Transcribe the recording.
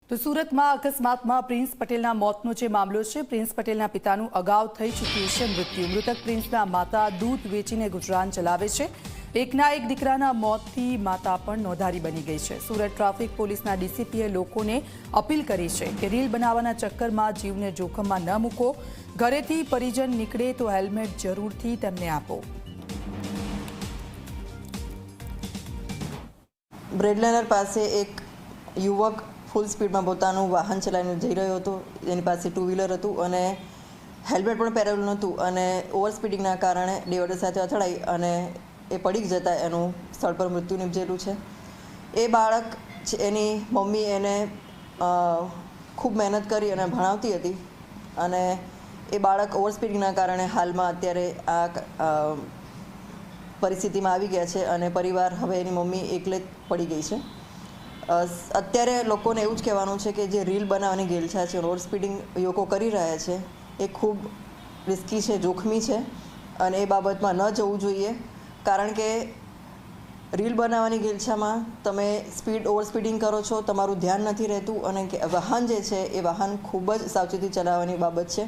તો સુરતમાં અકસ્માતમાં પ્રિન્સ પટેલના મોતનો જે મામલો છે, પ્રિન્સ પટેલના પિતાનું અગાઉ થઈ ચૂક્યું છે મૃત્યુ. મૃતક પ્રિન્સના માતા દૂધ વેચીને ગુજરાન ચલાવે છે. એકના એક દીકરાના મોતથી માતા પણ નોંધારી બની ગઈ છે. સુરત ટ્રાફિક પોલીસના ડીસીપીએ લોકોને અપીલ કરી છે કે રીલ બનાવવાના ચક્કરમાં જીવને જોખમમાં ન મૂકો. ઘરેથી પરિજન નીકળે તો હેલ્મેટ જરૂરથી તેમને આપો. બ્રેડલાઇનર પાસે એક યુવક ફૂલ સ્પીડમાં પોતાનું વાહન ચલાવીને જઈ રહ્યો હતો. એની પાસે ટુ વ્હીલર હતું અને હેલ્મેટ પણ પહેરેલું નહોતું અને ઓવર સ્પીડિંગના કારણે ડિવાઈડર સાથે અથડાઈ અને એ પડી જતાં એનું સ્થળ પર મૃત્યુ નિપજેલું છે. એ બાળક એની મમ્મી એને ખૂબ મહેનત કરી અને ભણાવતી હતી અને એ બાળક ઓવર સ્પીડિંગના કારણે હાલમાં અત્યારે આ પરિસ્થિતિમાં આવી ગયા છે અને પરિવાર હવે એની મમ્મી એકલે જ પડી ગઈ છે. અત્યારે લોકોને એવું જ કહેવાનું છે કે જે રીલ બનાવવાની ગેલછા છે, રોડ સ્પીડિંગ લોકો કરી રહ્યા છે, એ ખૂબ રિસ્કી છે, જોખમી છે અને એ બાબતમાં ન જવું જોઈએ. કારણ કે રીલ બનાવવાની ગેલછામાં તમે ઓવર સ્પીડિંગ કરો છો, તમારું ધ્યાન નથી રહેતું અને વાહન જે છે એ વાહન ખૂબ જ સાવચેતી ચલાવવાની બાબત છે.